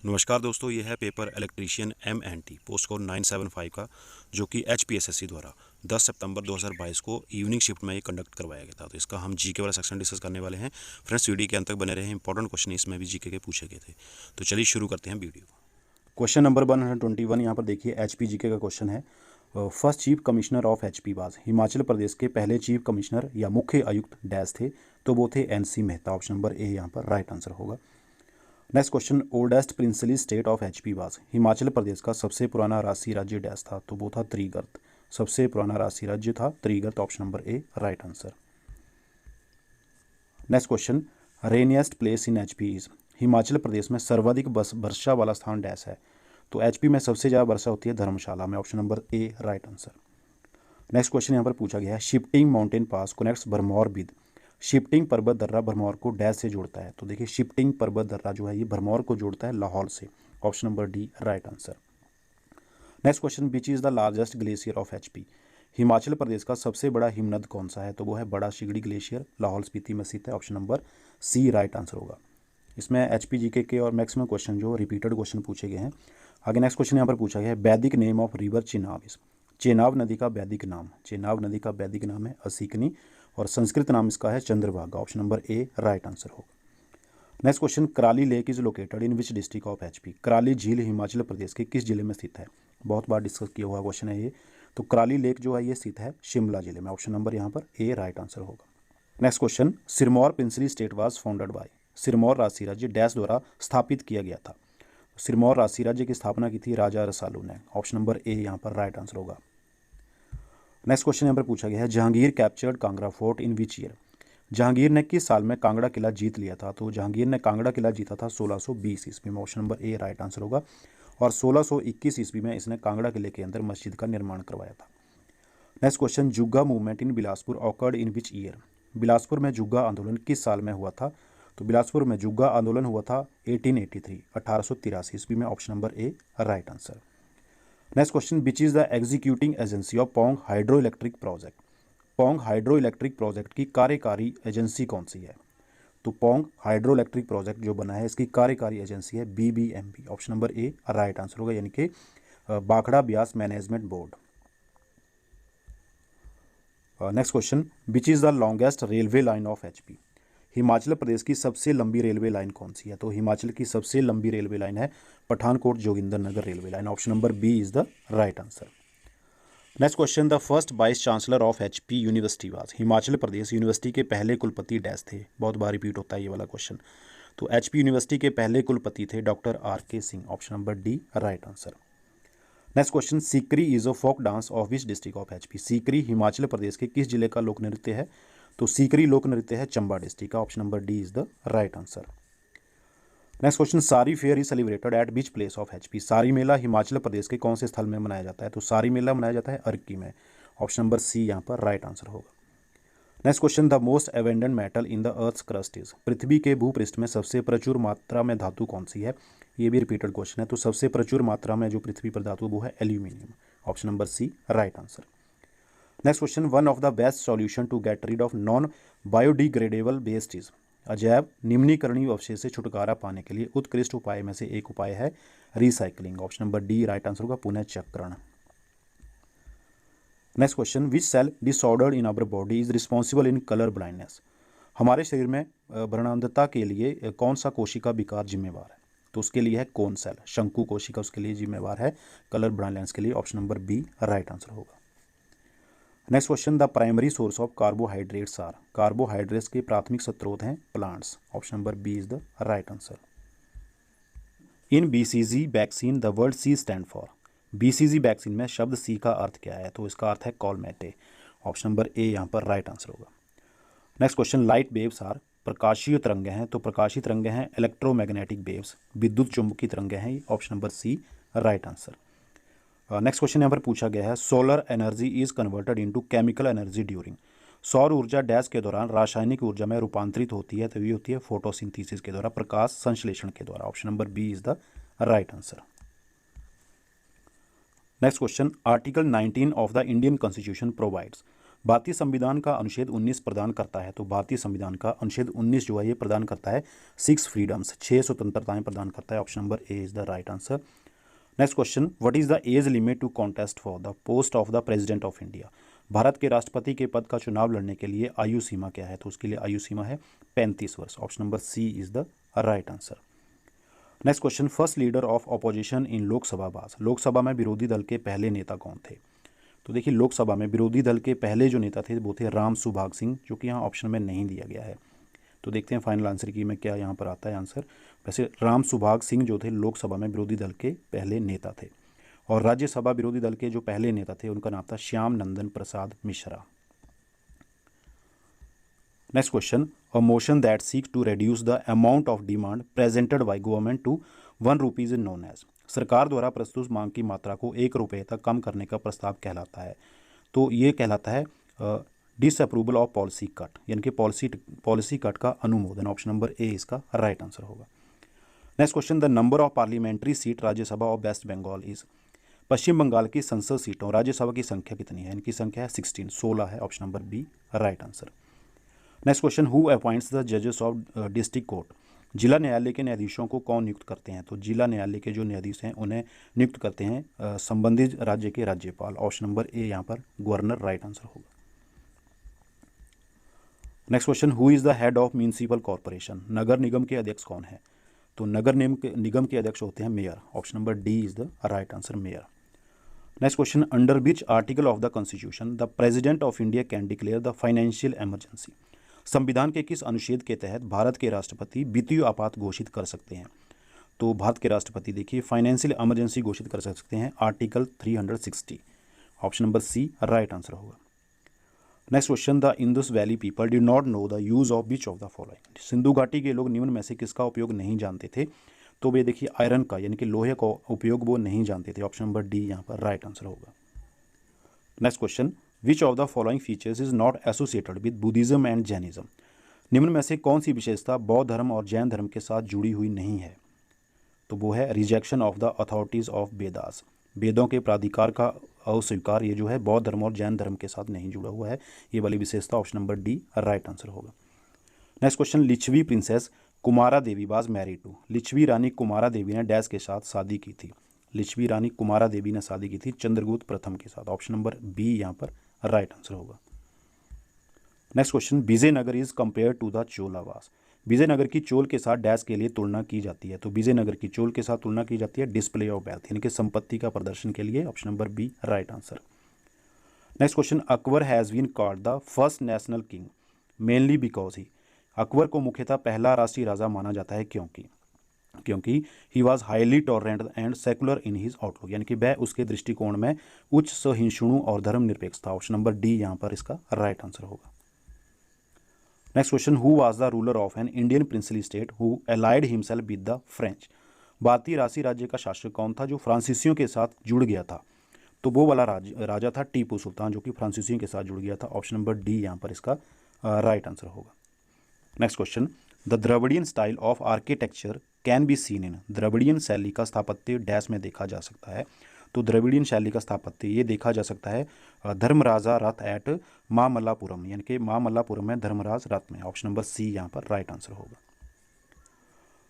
नमस्कार दोस्तों, ये है paper electrician MNT post code 975 का, जो कि HPSSC द्वारा 10 सितंबर 2022 को इवनिंग शिफ्ट में ये कंडक्ट करवाया गया था। तो इसका हम जीके वाला सेक्शन डिस्कस करने वाले हैं। फ्रेंड्स, वीडियो के अंत तक बने रहे। इंपॉर्टेंट क्वेश्चन इसमें भी जीके के पूछे गए थे। तो चलिए शुरू करते हैं वीडियो। क्वेश्चन नंबर 121 यहाँ पर देखिए, HP GK का क्वेश्चन है। First chief commissioner of HP was, Himachal Pradesh के पहले चीफ कमिश्नर या मुख्य आयुक्त डैश थे, तो वो थे NC Mehta. Option number A यहाँ पर राइट आंसर होगा। Next question, oldest princely state of HP was, Himachal Pradesh का सबसे पुराना राष्ट्रीय राज्य डैश था, तो वो था त्रिगर्त। सबसे पुराना राष्ट्रीय राज्य था Trigarta. Option number A right answer. Next question, rainiest place in HP is, Himachal Pradesh में सर्वाधिक वर्षा वाला स्थान डैश है, तो HP में सबसे ज़्यादा वर्षा होती है धर्मशाला में। Option number A right answer. Next question यहाँ पर पूछा गया है, shifting mountain pass connects Bharmour with, shifting पर्वत दर्रा भरमौर को डैश से जोड़ता है, तो देखिए शिफ्टिंग पर्वत दर्रा जो है ये भरमौर को जोड़ता है लाहौल से। Option number D right answer. Next question, which is the largest glacier of HP, Himachal Pradesh का सबसे बड़ा हिमनद कौन सा है, तो वो है बड़ा शिगड़ी ग्लेशियर, लाहौल स्पीति में स्थित है। Option number C right answer होगा। इसमें HP GK के और मैक्सिमम क्वेश्चन जो रिपीटेड क्वेश्चन पूछे गए हैं। आगे नेक्स्ट क्वेश्चन यहाँ पर पूछा गया है, वैदिक नेम ऑफ रिवर चेनाब इस, चेनाब नदी का वैदिक नाम, चेनाब नदी का वैदिक नाम है असिकनी, और संस्कृत नाम इसका है Chandrabhaga. Option number A right answer होगा। Next question, Karali lake is located in which district of HP, Karali झील हिमाचल प्रदेश के किस जिले में स्थित है, बहुत बार डिस्कस किया हुआ क्वेश्चन है ये। तो कराली लेक जो है ये स्थित है शिमला जिले में। ऑप्शन नंबर यहाँ पर ए राइट आंसर होगा। Next question, Sirmaur princely state was founded by, Sirmaur राष्ट्रीय राज्य डैश द्वारा स्थापित किया गया था, सिरमौर राष्ट्रीय राज्य की स्थापना की थी राजा रसालू ने। ऑप्शन नंबर ए यहाँ पर राइट आंसर होगा। नेक्स्ट क्वेश्चन यहाँ पर पूछा गया है, Jahangir captured Kangra fort in which year, Jahangir ने किस साल में कांगड़ा किला जीत लिया था, तो जहांगीर ने कांगड़ा किला जीता था 1620 ईस्वी में। Option number A right answer होगा। और 1621 ईस्वी में इसने कांगड़ा किले के अंदर मस्जिद का निर्माण करवाया था। Next question, Jugga movement in Bilaspur occurred in which year, Bilaspur में जुग्गा आंदोलन किस साल में हुआ था, तो बिलासपुर में जुग्गा आंदोलन हुआ था 1883 ईस्वी में। Option number A right answer. Next question, which is the executing agency of Pong hydro electric project, Pong hydro electric project की कार्यकारी एजेंसी कौन सी है, तो पोंग हाइड्रो इलेक्ट्रिक प्रोजेक्ट जो बना है इसकी कार्यकारी एजेंसी है BBMB। Option number A right answer होगा, यानी कि बाखड़ा Beas management board. Next question, which is the longest railway line of HP, Himachal Pradesh की सबसे लंबी रेलवे लाइन कौन सी है, तो हिमाचल की सबसे लंबी रेलवे लाइन है Pathankot Jogindernagar railway line. Option number B is the right answer. Next question, the first vice chancellor of HP university was, Himachal Pradesh university के पहले कुलपति डैश थे, बहुत बार रिपीट होता है ये वाला क्वेश्चन। तो HP यूनिवर्सिटी के पहले कुलपति थे doctor RK Singh. Option number D right answer. Next question, Sikari is a folk dance of which district of HP, Sikari Himachal Pradesh के किस जिले का लोक नृत्य है, तो सीकरी लोक नृत्य है चंबा डिस्ट्रिक्ट का। Option number D is the right answer. Next question, Sari fair is celebrated at which place of HP, Sari मेला हिमाचल प्रदेश के कौन से स्थल में मनाया जाता है, तो सारी मेला मनाया जाता है अर्की में। ऑप्शन नंबर सी यहाँ पर राइट आंसर होगा। Next question, the most abundant metal in the earth crust is, पृथ्वी के भूपृष्ठ में सबसे प्रचुर मात्रा में धातु कौन सी है, ये भी रिपीटेड क्वेश्चन है। तो सबसे प्रचुर मात्रा में जो पृथ्वी पर धातु वो है aluminium. Option number C right answer. Next question, one of the best solution to get rid of non biodegradable waste is, अजैव निम्नीकरणीय अवशेष से छुटकारा पाने के लिए उत्कृष्ट उपाय में से एक उपाय है recycling. Option number D right answer होगा, पुनःचक्रण। Next question, which cell disorder in our body is responsible in colour blindness, हमारे शरीर में वर्णांधता के लिए कौन सा कोशिका विकार जिम्मेवार है, तो उसके लिए है कौन सेल, शंकु कोशिका उसके लिए जिम्मेवार है कलर ब्लाइंडनेस के लिए। Option number B right answer होगा। Next question, the primary source of carbohydrates are, carbohydrates के प्राथमिक स्रोत हैं plants. Option number B is the right answer. In BCG vaccine the word C stand for, BCG vaccine में शब्द C का अर्थ क्या है, तो इसका अर्थ है कॉलमेटे। ऑप्शन नंबर ए यहाँ पर राइट आंसर होगा। Next question, light waves are, प्रकाशीय तरंगें हैं, तो प्रकाशीय तरंगें हैं इलेक्ट्रोमैग्नेटिक वेव्स, विद्युत चुंबकीय तरंगें हैं। Option number C right answer. Next question यहाँ पर पूछा गया है, solar energy is converted into chemical energy during, सौर ऊर्जा डैश के दौरान रासायनिक ऊर्जा में रूपांतरित होती है, तो ये होती है फोटोसिंथेसिस के द्वारा, प्रकाश संश्लेषण के द्वारा। Option number B is the right answer. Next question, article 19 of the Indian constitution provides, भारतीय संविधान का अनुच्छेद 19 प्रदान करता है, तो भारतीय संविधान का अनुच्छेद 19 जो है ये प्रदान करता है 6 फ्रीडम्स, 6 स्वतंत्रताएं प्रदान करता है। Option number A is the right answer. Next question, what is the age limit to contest for the post of the president of India. Bharat के राष्ट्रपति के पद का चुनाव लड़ने के लिए आयु सीमा क्या है, तो उसके लिए आयु सीमा है 35 वर्ष। Option number C is the right answer. Next question, first leader of opposition in Lok Sabha was. Lok Sabha में विरोधी दल के पहले नेता कौन थे। तो देखिए लोकसभा में विरोधी दल के पहले जो नेता थे वो थे राम सुभाग सिंह, जो कि यहाँ ऑप्शन में नहीं दिया गया है। तो देखते हैं फाइनल आंसर की में क्या यहाँ पर आता है आंसर। वैसे राम सुभाग सिंह जो थे लोकसभा में विरोधी दल के पहले नेता थे, और राज्यसभा विरोधी दल के जो पहले नेता थे उनका नाम था Shyam Nandan Prasad Mishra. Next question, a motion that seeks to reduce the amount of demand presented by government to 1 rupees is known as. सरकार द्वारा प्रस्तुत मांग की मात्रा को 1 रुपये तक कम करने का प्रस्ताव कहलाता है, तो ये कहलाता है डिसअप्रूवल ऑफ पॉलिसी कट, यानी कि पॉलिसी कट का अनुमोदन। ऑप्शन नंबर ए इसका राइट आंसर होगा। Next question, the number of parliamentary seat Rajya Sabha of west Bengal is. पश्चिम बंगाल की संसद सीटों राज्यसभा की संख्या कितनी है, इनकी संख्या है 16 है। Option number B right answer. Next question, who appoints the जजेस ऑफ डिस्ट्रिक्ट कोर्ट। जिला न्यायालय के न्यायाधीशों को कौन नियुक्त करते हैं, तो जिला न्यायालय के जो न्यायाधीश हैं उन्हें नियुक्त करते हैं संबंधित राज्य के राज्यपाल। ऑप्शन नंबर ए यहाँ पर गवर्नर राइट आंसर होगा। Next question, who is the head of municipal corporation. नगर निगम के अध्यक्ष कौन है, तो नगर निगम के अध्यक्ष होते हैं mayor. Option number D is the right answer, mayor. Next question, under which article of the constitution the president of India can declare the financial emergency. संविधान के किस अनुच्छेद के तहत भारत के राष्ट्रपति वित्तीय आपात घोषित कर सकते हैं, तो भारत के राष्ट्रपति देखिए फाइनेंशियल इमरजेंसी घोषित कर सकते हैं article 360। Option number C right answer होगा। Next question, the Indus valley people did not know the use of which of the following. Sindhu घाटी के लोग निम्न में से किसका उपयोग नहीं जानते थे, तो वे देखिए आयरन का यानी कि लोहे का उपयोग वो नहीं जानते थे। ऑप्शन नंबर डी यहाँ पर राइट आंसर होगा। Next question, which of the following features is not associated with Buddhism and Jainism. निम्न में से कौन सी विशेषता बौद्ध धर्म और जैन धर्म के साथ जुड़ी हुई नहीं है, तो वो है rejection of the authorities of Vedas. वेदों के प्राधिकार का अस्वीकार ये जो है बौद्ध धर्म और जैन धर्म के साथ नहीं जुड़ा हुआ है, ये वाली विशेषता। Option number D right answer होगा। Next question, Licchavi princess Kumara Devi was married to. Licchavi रानी कुमारा देवी ने डैश के साथ शादी की थी। लिच्छवी रानी कुमारा देवी ने शादी की थी चंद्रगुप्त प्रथम के साथ। ऑप्शन नंबर बी यहाँ पर राइट आंसर होगा। Next question, Vijayanagar is compare to the Cholas. Vijayanagar की चोल के साथ डैश के लिए तुलना की जाती है, तो विजयनगर की चोल के साथ तुलना की जाती है डिस्प्ले ऑफ वेल्थ यानी कि संपत्ति का प्रदर्शन के लिए। Option number B right answer. Next question, Akbar has been called the first national king mainly because he. Akbar को मुख्यतः पहला राष्ट्रीय राजा माना जाता है क्योंकि he was highly tolerant and secular in his outlook, यानी कि वह उसके दृष्टिकोण में उच्च सहिष्णु और धर्मनिरपेक्ष था। ऑप्शन नंबर डी यहाँ पर इसका राइट आंसर होगा। Next question, who was the ruler of an Indian princely state who allied himself with the French. भारतीय राष्ट्रीय राज्य का शासक कौन था जो फ्रांसीसियों के साथ जुड़ गया था, तो वो वाला राजा था टीपू सुल्तान, जो कि फ्रांसीसियों के साथ जुड़ गया था। ऑप्शन नंबर डी यहाँ पर इसका राइट आंसर होगा। Next question, the Dravidian style of architecture can be seen in. Dravidian शैली का स्थापत्य डैश में देखा जा सकता है, तो द्रविडियन शैली का स्थापत्य ये देखा जा सकता है धर्मराजा रथ एट मामल्लापुरम, यानी कि मामल्लापुरम में धर्मराज रथ में। ऑप्शन नंबर सी यहाँ पर राइट आंसर होगा।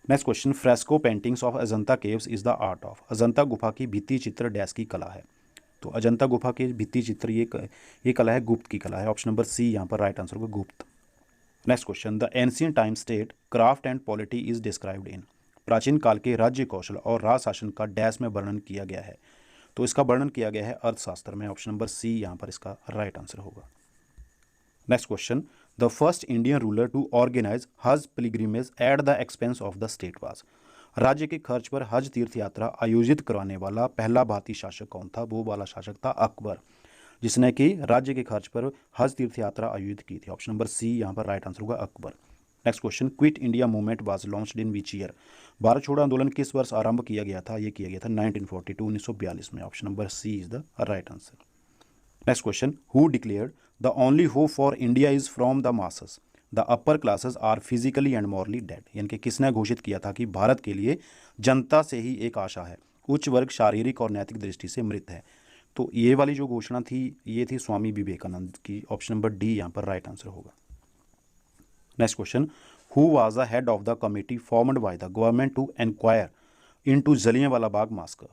Next question, fresco paintings of Ajanta caves is the art of. Ajanta गुफा की भित्ति चित्र डैश की कला है, तो अजंता गुफा के भित्ति चित्र ये कला है गुप्त की कला है। ऑप्शन नंबर सी यहाँ पर राइट आंसर होगा गुप्त। Next question, the ancient time state craft and polity is described in. प्राचीन काल के राज्य कौशल और राज शासन का डैश में वर्णन किया गया है, तो इसका वर्णन किया गया है अर्थशास्त्र में। ऑप्शन नंबर सी यहाँ पर इसका राइट आंसर होगा। Next question, the first Indian ruler to organise Hajj pilgrimage at the expense of the state was. राज्य के खर्च पर हज तीर्थ यात्रा आयोजित करवाने वाला पहला भारतीय शासक कौन था, वो वाला शासक था अकबर, जिसने कि राज्य के खर्च पर हज तीर्थ यात्रा आयोजित की थी। ऑप्शन नंबर सी यहाँ पर राइट आंसर होगा Akbar. Next question, quit India movement was launched in which year. Bharat छोड़ो आंदोलन किस वर्ष आरंभ किया गया था, ये किया गया था 1942 1942 में। Option number C is the right answer. Next question, who declared the only hope for India is from the masses the upper classes are physically and morally dead. यानी कि किसने घोषित किया था कि भारत के लिए जनता से ही एक आशा है, उच्च वर्ग शारीरिक और नैतिक दृष्टि से मृत है। तो ये वाली जो घोषणा थी ये थी स्वामी विवेकानंद की। ऑप्शन नंबर डी यहाँ पर राइट आंसर होगा। Next question, who was the head of the committee formed by the government to inquire into Jallianwala Bagh massacre.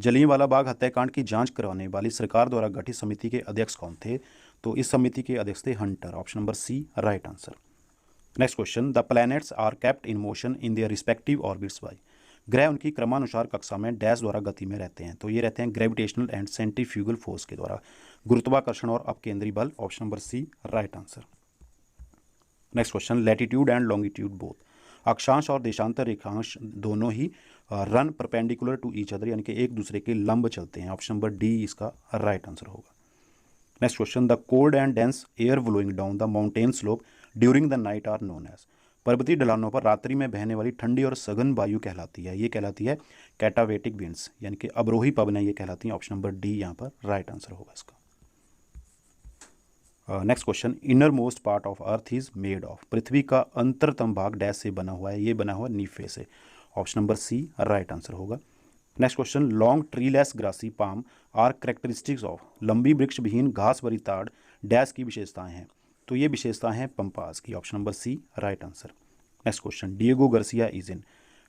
Jallianwala Bagh हत्याकांड की जांच करवाने वाली सरकार द्वारा गठित समिति के अध्यक्ष कौन थे? तो इस समिति के अध्यक्ष थे Hunter. Option number C right answer. Next question, the planets are kept in motion in their respective orbits by. ग्रह उनकी क्रमानुसार कक्षा में डैश द्वारा गति में रहते हैं। तो ये रहते हैं ग्रेविटेशनल एंड सेंट्रीफ्यूगल फोर्स के द्वारा, गुरुत्वाकर्षण और अपकेंद्री बल। Option number C right answer. Next question, latitude and longitude both. अक्षांश और देशांतर रेखांश दोनों ही run perpendicular to each other, यानी कि एक दूसरे के लंब चलते हैं। ऑप्शन नंबर डी इसका राइट आंसर होगा। Next question, the cold and dense air blowing down the mountain slope during the night are known as. पर्वतीय ढलानों पर रात्रि में बहने वाली ठंडी और सघन वायु कहलाती है, ये कहलाती है कैटावेटिक विंड्स, यानी कि अवरोही पवनें ये कहलाती हैं। ऑप्शन नंबर डी यहाँ पर राइट आंसर होगा इसका। Next question, innermost part of earth is made of. पृथ्वी का अंतरतम भाग डैश से बना हुआ है, ये बना हुआ नीफे से। Option number C right answer होगा। Next question, long treeless grassy palm are characteristics of. लंबी वृक्ष विहीन घास भरी ताड़ डैश की विशेषताएं हैं। तो ये विशेषताएं हैं पंपास की। Option number C right answer. Next question, Diego Garcia is in.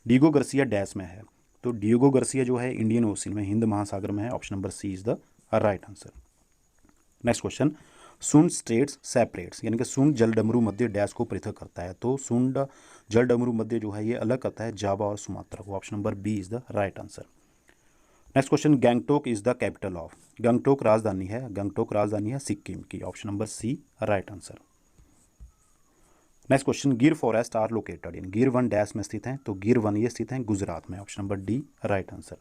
Diego Garcia dash में है। तो डिएगो गार्सिया जो है इंडियन ओशन में, हिंद महासागर में है। Option number C is the right answer. Next question, Sunda straits separates, यानी कि सुंड जलडमरू मध्य डैश को पृथक करता है। तो सुंड जलडमरू मध्य जो है ये अलग करता है जावा और सुमात्रा को। Option number B is the right answer. Next question, Gangtok is the capital of. Gangtok राजधानी है, गंगटोक राजधानी है सिक्किम की। Option number C right answer. Next question, Gir forest are located in. Gir वन डैश में स्थित हैं। तो गिर वन ये स्थित हैं गुजरात में। Option number D right answer.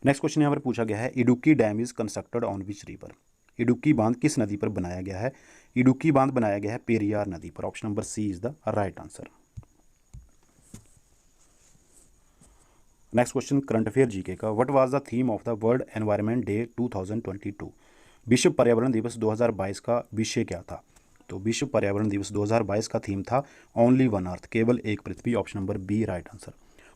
Next question यहाँ पर पूछा गया है, Idukki dam is constructed on which river. Idukki बांध किस नदी पर बनाया गया है? इडुक्की बांध बनाया गया है पेरियार नदी पर। Option number C is the right answer. Next question, current affair GK का, what was the theme of the world environment day 2022। विश्व पर्यावरण दिवस 2022 का विषय क्या था? तो विश्व पर्यावरण दिवस 2022 का थीम था ओनली वन अर्थ, केवल एक पृथ्वी। Option number B right answer.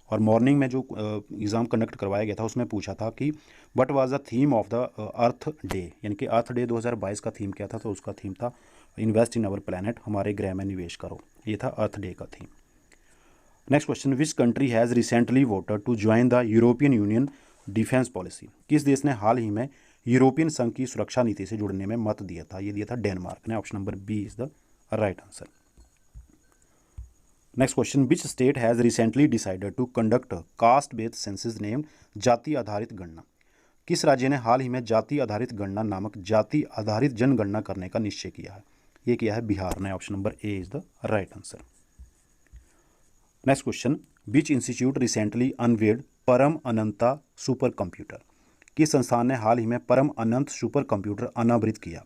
और मॉर्निंग में जो एग्ज़ाम कंडक्ट करवाया गया था उसमें पूछा था कि what was the theme of the earth day, यानी कि अर्थ डे 2022 का थीम क्या था? तो उसका थीम था इन्वेस्ट इन अवर प्लैनेट, हमारे ग्रह में निवेश करो। ये था अर्थ डे का थीम। Next question, which country has recently voted to join the European Union defence policy. किस देश ने हाल ही में यूरोपियन संघ की सुरक्षा नीति से जुड़ने में मत दिया था? ये दिया था डेनमार्क ने। Option number B is the right answer. Next question, which state has recently decided to conduct caste based census named जाति आधारित गणना। किस राज्य ने हाल ही में जाति आधारित गणना नामक जाति आधारित जनगणना करने का निश्चय किया है? ये किया है बिहार ने। Option number A is the right answer. Next question, which institute recently unveiled परम अनंता सुपर कंप्यूटर। किस संस्थान ने हाल ही में परम अनंत सुपर कंप्यूटर अनावृत किया?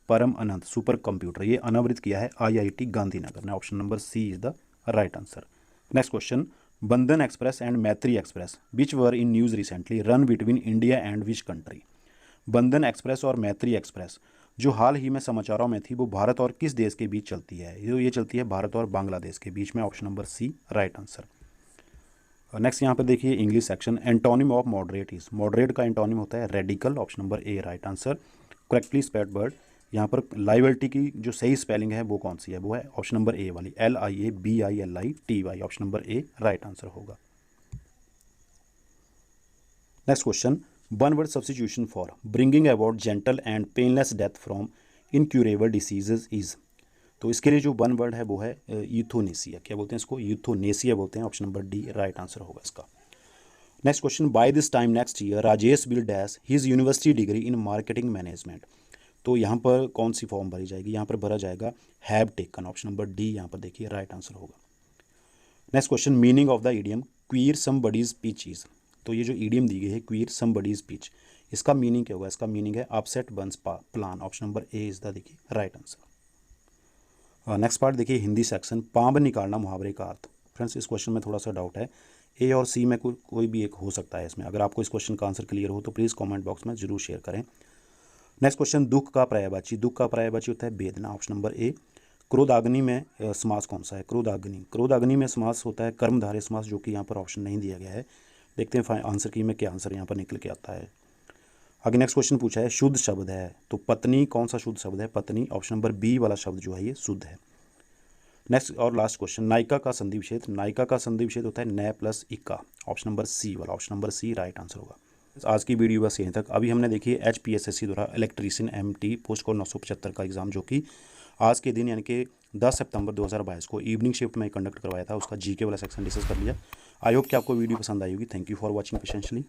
परम अनंत सुपर कंप्यूटर ये अनावृत किया है IIT गांधीनगर ने। Option number C is the right answer. Next question, Bandhan express and Maitri express which were in news recently run between India and which country. Bandhan express और मैत्री एक्सप्रेस जो हाल ही में समाचारों में थी वो भारत और किस देश के बीच चलती है? ये चलती है भारत और बांग्लादेश के बीच में। Option number C right answer. Next यहाँ पर देखिए English section, antonym of moderate is. Moderate का एंटोनिम होता है radical. Option number A right answer. Correctly spelled word, यहाँ पर लाइबिलिटी की जो सही स्पेलिंग है वो कौन सी है? वो है ऑप्शन नंबर ए वाली, LIABILITY। Option number A right answer होगा। Next question, one word substitution for bringing about gentle and painless death from incurable diseases is. तो इसके लिए जो वन वर्ड है वो है यूथोनेसिया। क्या बोलते हैं इसको? यूथोनेसिया बोलते हैं। Option number D right answer होगा इसका। Next question, by this time next year Rajesh will dash his university degree in marketing management. तो यहाँ पर कौन सी फॉर्म भरी जाएगी? यहाँ पर भरा जाएगा have taken. Option number D यहाँ पर देखिए राइट आंसर होगा। Next question, meaning of the idiom queer somebody's pitch is. तो ये जो इडियम दी गई है क्वीर समबडीज पिच, इसका मीनिंग क्या होगा? इसका मीनिंग है upset one's plan. Option number A is the देखिए राइट आंसर। नेक्स्ट पार्ट देखिए हिंदी सेक्शन, पांव निकालना मुहावरे का अर्थ। फ्रेंड्स इस क्वेश्चन में थोड़ा सा डाउट है, ए और सी में कोई भी एक हो सकता है इसमें। अगर आपको इस क्वेश्चन का आंसर क्लियर हो तो प्लीज़ कॉमेंट बॉक्स में जरूर शेयर करें। नेक्स्ट क्वेश्चन, दुख का पर्यायवाची। दुख का पर्यायवाची होता है वेदना। ऑप्शन नंबर ए। क्रोधाग्नि में समास कौन सा है? क्रोधाग्नि। क्रोधाग्नि में समास होता है कर्मधारय समास, जो कि यहाँ पर ऑप्शन नहीं दिया गया है। देखते हैं आंसर की में क्या आंसर यहाँ पर निकल के आता है। आगे नेक्स्ट क्वेश्चन पूछा है शुद्ध शब्द है, तो पत्नी कौन सा शुद्ध शब्द है? पत्नी, ऑप्शन नंबर बी वाला शब्द जो है ये शुद्ध है। नेक्स्ट और लास्ट क्वेश्चन, नायिका का संधि विच्छेद। नायिका का संधि विच्छेद होता है न प्लस इक्का, ऑप्शन नंबर सी वाला, option number C right answer होगा। आज की वीडियो बस यहीं तक। अभी हमने देखी HPSSC द्वारा इलेक्ट्रीशियन MT पोस्ट कोड 975 का एग्जाम, जो कि आज के दिन यानी कि 10 सितंबर 2022 को इवनिंग शिफ्ट में कंडक्ट करवाया था। उसका GK वाला सेक्शन डिस्कस कर लिया। आई होप कि आपको वीडियो पसंद आई होगी। Thank you for watching patiently.